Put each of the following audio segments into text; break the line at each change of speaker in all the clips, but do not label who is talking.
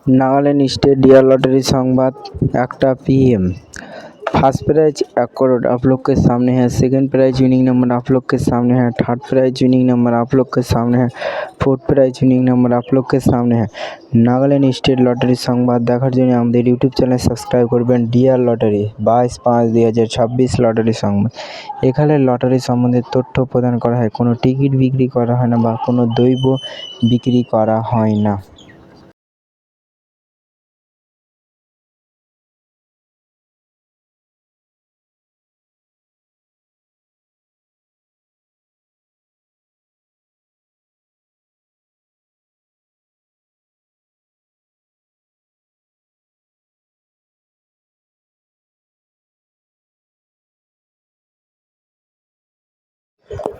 Nagaland state deer lottery संवाद 1टा PM। First prize 1 crore आप लोग के सामने है। सेकंड प्राइज विनिंग नंबर आप लोग के सामने है। थर्ड प्राइज विनिंग नंबर आप लोग के सामने है। फोर्थ प्राइज विनिंग नंबर आप लोग के सामने है। नागालैंड स्टेट लॉटरी संवाद देखार जोन्नो आमादेर यूट्यूब चैनल सबस्क्राइब करबेन। Dear lottery 22/5/2026 lottery Sambad. एखाने लॉटरी सम्बन्धे तथ्य प्रदान करा हय, कोनो टिकिट बिक्री करा हय ना बा कोनो द्रव्य बिक्री करा हय ना।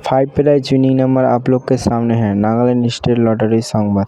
फाइव प्राइज विनिंग नंबर आप लोग के सामने है। नागालैंड स्टेट लॉटरी संवाद।